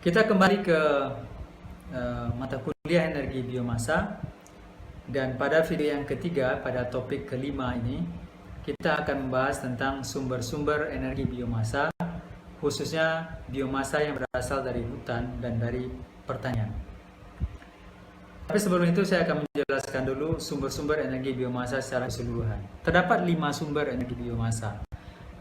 Kita kembali ke mata kuliah energi biomasa, dan pada video yang ketiga, pada topik kelima ini, kita akan membahas tentang sumber-sumber energi biomasa, khususnya biomasa yang berasal dari hutan dan dari pertanian. Tapi sebelum itu saya akan menjelaskan dulu sumber-sumber energi biomasa secara keseluruhan. Terdapat 5 sumber energi biomasa.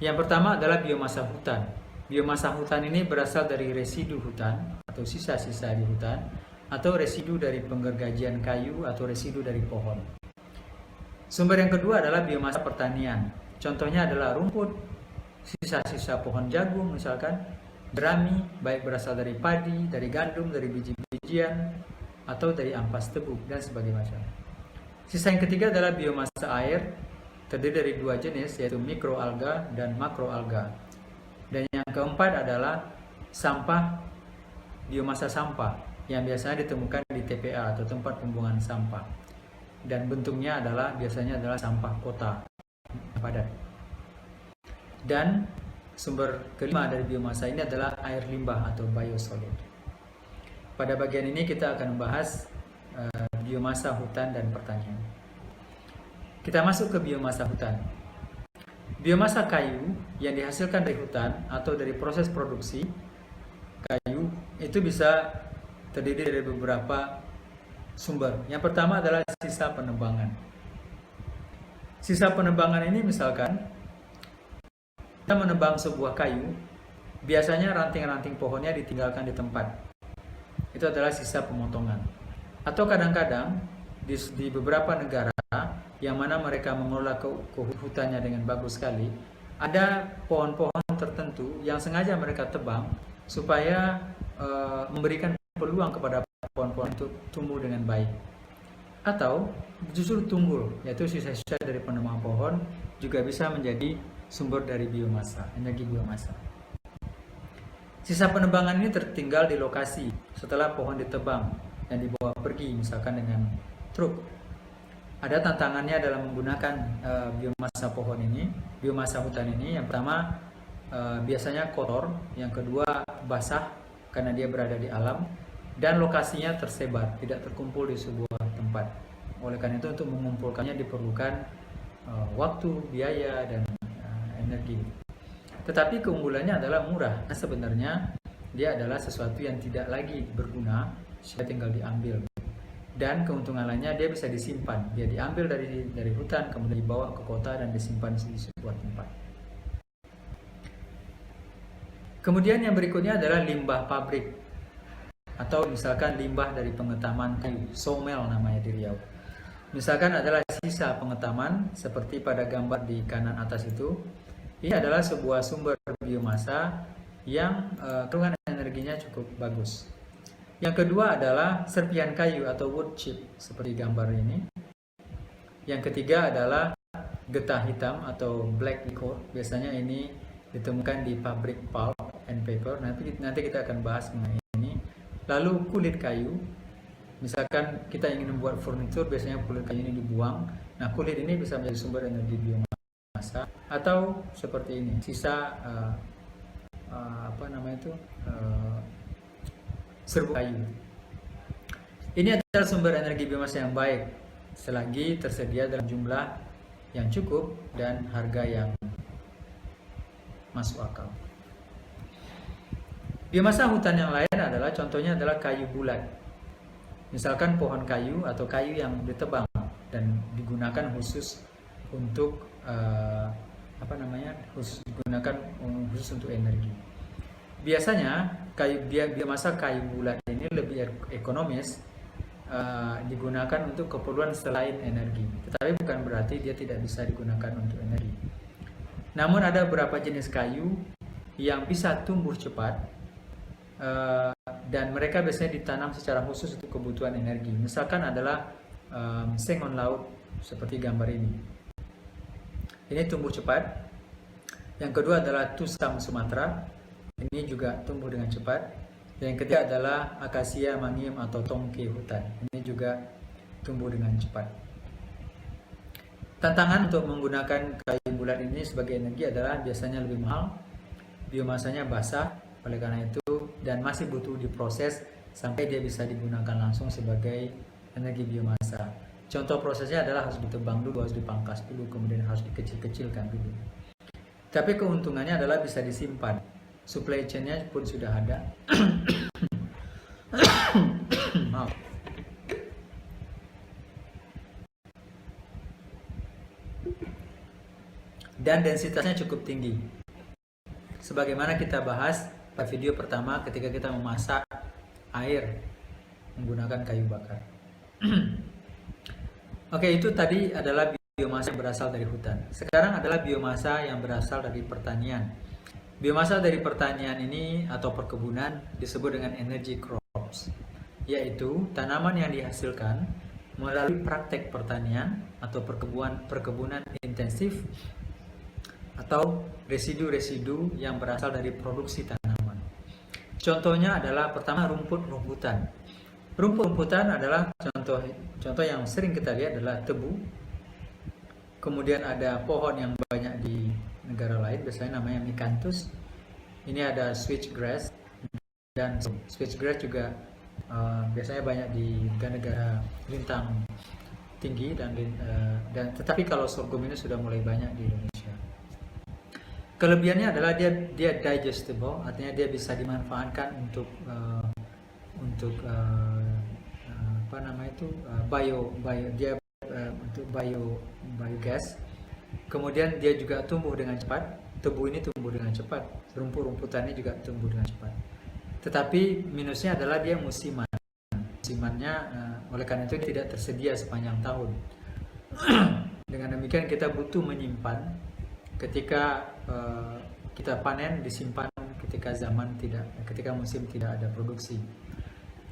Yang pertama adalah biomasa hutan. Biomasa hutan ini berasal dari residu hutan atau sisa-sisa di hutan, atau residu dari penggergajian kayu atau residu dari pohon. Sumber yang kedua adalah biomasa pertanian. Contohnya adalah rumput, sisa-sisa pohon jagung misalkan, jerami, baik berasal dari padi, dari gandum, dari biji-bijian, atau dari ampas tebu, dan sebagainya macam. Sisa yang ketiga adalah biomasa air, terdiri dari 2 jenis, yaitu mikroalga dan makroalga. Dan yang keempat adalah sampah, biomasa sampah, yang biasanya ditemukan di TPA atau tempat pembuangan sampah. Dan bentuknya biasanya adalah sampah kota padat. Dan sumber kelima dari biomasa ini adalah air limbah atau biosolid. Pada bagian ini kita akan membahas biomasa hutan dan pertanian. Kita masuk ke biomasa hutan. Biomasa kayu yang dihasilkan dari hutan atau dari proses produksi kayu itu bisa terdiri dari beberapa sumber. Yang pertama adalah sisa penebangan. Sisa penebangan ini misalkan kita menebang sebuah kayu, biasanya ranting-ranting pohonnya ditinggalkan di tempat. Itu adalah sisa pemotongan. Atau kadang-kadang di beberapa negara yang mana mereka mengelola hutannya dengan bagus sekali, ada pohon-pohon tertentu yang sengaja mereka tebang supaya memberikan peluang kepada pohon-pohon untuk tumbuh dengan baik. Atau justru tunggul, yaitu sisa-sisa dari penebangan pohon, juga bisa menjadi sumber dari biomasa, energi biomasa. Sisa penebangan ini tertinggal di lokasi setelah pohon ditebang dan dibawa pergi, misalkan dengan truk. Ada tantangannya dalam menggunakan biomasa pohon ini, biomasa hutan ini. Yang pertama, biasanya kotor. Yang kedua, basah karena dia berada di alam. Dan lokasinya tersebar, tidak terkumpul di sebuah tempat. Oleh karena itu, untuk mengumpulkannya diperlukan waktu, biaya, dan energi. Tetapi keunggulannya adalah murah. Nah, sebenarnya dia adalah sesuatu yang tidak lagi berguna, sehingga tinggal diambil. Dan keuntungan lainnya, dia bisa disimpan. Dia diambil dari hutan, kemudian dibawa ke kota dan disimpan di sebuah tempat. Kemudian yang berikutnya adalah limbah pabrik, atau misalkan limbah dari pengetaman kayu, sawmill namanya di Riau. Misalkan adalah sisa pengetaman seperti pada gambar di kanan atas itu. Ini adalah sebuah sumber biomasa yang kandungan energinya cukup bagus. Yang kedua adalah serpian kayu atau wood chip seperti gambar ini. Yang ketiga adalah getah hitam atau black liquor. Biasanya ini ditemukan di pabrik pulp and paper. Nanti kita akan bahas mengenai ini. Lalu kulit kayu. Misalkan kita ingin membuat furnitur, biasanya kulit kayu ini dibuang. Nah, kulit ini bisa menjadi sumber energi biomasa. Atau seperti ini, sisa serbuk kayu. Ini adalah sumber energi biomasa yang baik selagi tersedia dalam jumlah yang cukup dan harga yang masuk akal. Biomasa hutan yang lain adalah, contohnya adalah kayu bulat. Misalkan pohon kayu atau kayu yang ditebang dan digunakan khusus untuk digunakan khusus untuk energi. Biasanya biomasa kayu bulat ini lebih ekonomis digunakan untuk keperluan selain energi. Tetapi bukan berarti dia tidak bisa digunakan untuk energi. Namun ada beberapa jenis kayu yang bisa tumbuh cepat dan mereka biasanya ditanam secara khusus untuk kebutuhan energi. Misalkan adalah sengon laut seperti gambar ini. Ini tumbuh cepat. Yang kedua adalah tusam Sumatera. Ini juga tumbuh dengan cepat. Yang ketiga adalah akasia mangium atau tongke hutan. Ini juga tumbuh dengan cepat. Tantangan untuk menggunakan kayu bulat ini sebagai energi adalah biasanya lebih mahal, biomasanya basah, Oleh karena itu, dan masih butuh diproses sampai dia bisa digunakan langsung sebagai energi biomasa. Contoh prosesnya adalah harus ditebang dulu, harus dipangkas dulu, kemudian harus dikecil-kecilkan dulu. Tapi keuntungannya adalah bisa disimpan. Supply chain-nya pun sudah ada. Maaf. Dan densitasnya cukup tinggi. Sebagaimana kita bahas pada video pertama ketika kita memasak air menggunakan kayu bakar. Oke, itu tadi adalah biomasa yang berasal dari hutan. Sekarang adalah biomasa yang berasal dari pertanian. Biomasa dari pertanian ini atau perkebunan disebut dengan energy crops, yaitu tanaman yang dihasilkan melalui praktek pertanian atau perkebunan intensif atau residu-residu yang berasal dari produksi tanaman. Contohnya adalah pertama rumput-rumputan. Rumput-rumputan adalah contoh yang sering kita lihat adalah tebu. Kemudian ada pohon yang banyak di negara lain, biasanya namanya Micanthus. Ini ada switchgrass, dan switchgrass juga biasanya banyak di negara lintang tinggi dan tetapi kalau sorghum ini sudah mulai banyak di Indonesia. Kelebihannya adalah dia digestible, artinya dia bisa dimanfaatkan untuk untuk biogas. Kemudian dia juga tumbuh dengan cepat. Tebu ini tumbuh dengan cepat, rumput-rumputannya juga tumbuh dengan cepat. Tetapi minusnya adalah dia musiman. Musimannya oleh karena itu tidak tersedia sepanjang tahun. Dengan demikian kita butuh menyimpan. Ketika kita panen, disimpan ketika musim tidak ada produksi.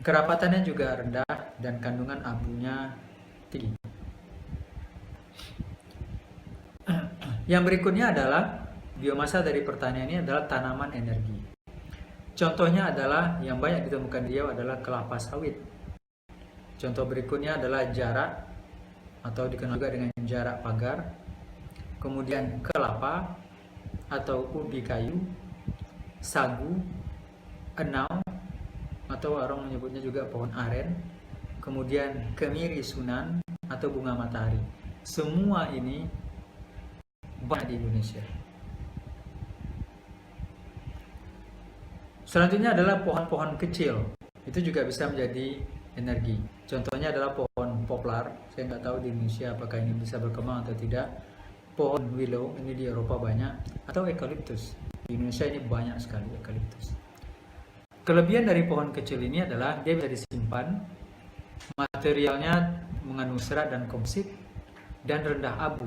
Kerapatannya juga rendah dan kandungan abunya tinggi. Yang berikutnya adalah biomasa dari pertanian ini adalah tanaman energi. Contohnya adalah yang banyak ditemukan di Riau adalah kelapa sawit. Contoh berikutnya adalah jarak atau dikenal juga dengan jarak pagar. Kemudian kelapa atau ubi kayu, sagu, enau atau orang menyebutnya juga pohon aren, kemudian kemiri sunan atau bunga matahari. Semua ini banyak di Indonesia. Selanjutnya adalah pohon-pohon kecil. Itu juga bisa menjadi energi. Contohnya adalah pohon poplar. Saya nggak tahu di Indonesia apakah ini bisa berkembang atau tidak. Pohon willow, ini di Eropa banyak. Atau eucalyptus. Di Indonesia ini banyak sekali eucalyptus. Kelebihan dari pohon kecil ini adalah dia bisa disimpan, materialnya mengandung serat dan komposit, dan rendah abu.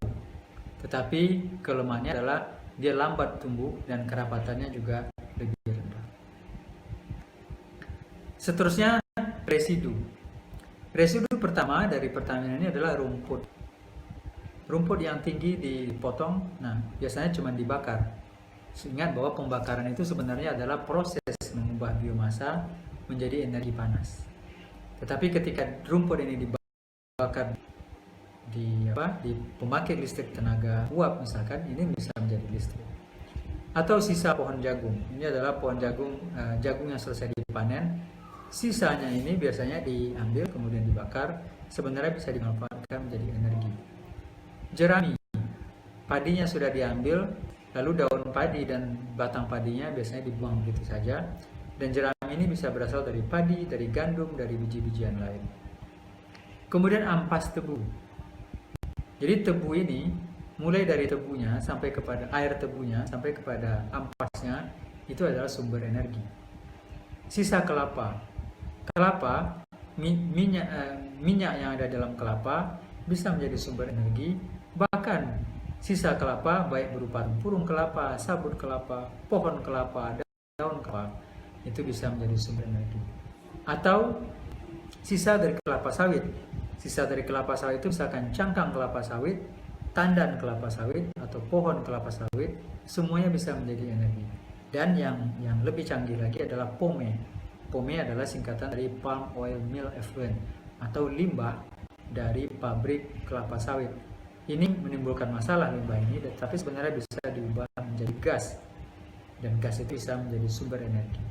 Tetapi kelemahannya adalah dia lambat tumbuh dan kerapatannya juga lebih rendah. Seterusnya, residu. Residu pertama dari pertanian ini adalah rumput. Rumput yang tinggi dipotong, nah biasanya cuma dibakar. Ingat bahwa pembakaran itu sebenarnya adalah proses mengubah biomasa menjadi energi panas. Tetapi ketika rumput ini dibakar di pembangkit listrik tenaga uap misalkan, ini bisa menjadi listrik. Atau sisa pohon jagung. Ini adalah pohon jagung yang selesai dipanen. Sisanya ini biasanya diambil kemudian dibakar. Sebenarnya bisa dimanfaatkan menjadi energi. Jerami. Padinya sudah diambil, lalu daun padi dan batang padinya biasanya dibuang begitu saja. Dan jerami ini bisa berasal dari padi, dari gandum, dari biji-bijian lain. Kemudian ampas tebu. Jadi tebu ini, mulai dari tebunya sampai kepada air tebunya, sampai kepada ampasnya, itu adalah sumber energi. Sisa kelapa. Kelapa, minyak yang ada dalam kelapa bisa menjadi sumber energi. Bahkan sisa kelapa baik berupa burung kelapa, sabut kelapa, pohon kelapa, daun kelapa, itu bisa menjadi sumber energi. Atau sisa dari kelapa sawit. Sisa dari kelapa sawit itu misalkan cangkang kelapa sawit, tandan kelapa sawit, atau pohon kelapa sawit, semuanya bisa menjadi energi. Dan yang lebih canggih lagi adalah pome. Pome adalah singkatan dari palm oil mill effluent atau limbah dari pabrik kelapa sawit. Ini menimbulkan masalah limbah ini, tapi sebenarnya bisa diubah menjadi gas. dan gas itu bisa menjadi sumber energi.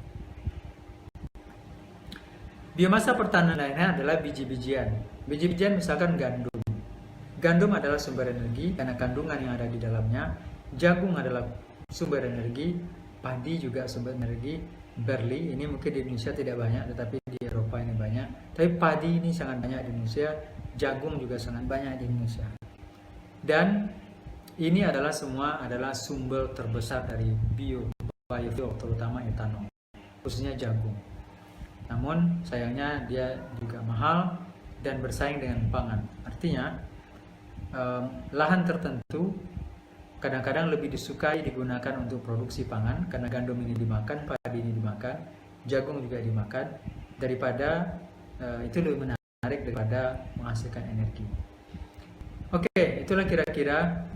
Biomasa pertanian lainnya adalah biji-bijian. Biji-bijian misalkan gandum. Gandum adalah sumber energi karena kandungan yang ada di dalamnya. Jagung adalah sumber energi, padi juga sumber energi, barley ini mungkin di Indonesia tidak banyak, tetapi di Eropa ini banyak. Tapi padi ini sangat banyak di Indonesia, jagung juga sangat banyak di Indonesia. Dan ini adalah semua adalah sumber terbesar dari biofuel, terutama etanol, khususnya jagung. Namun sayangnya dia juga mahal dan bersaing dengan pangan. Artinya lahan tertentu kadang-kadang lebih disukai digunakan untuk produksi pangan karena gandum ini dimakan, padi ini dimakan, jagung juga dimakan, daripada itu lebih menarik daripada menghasilkan energi. Oke, itulah kira-kira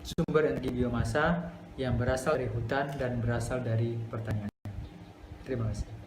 sumber energi biomasa yang berasal dari hutan dan berasal dari pertanian. Terima kasih.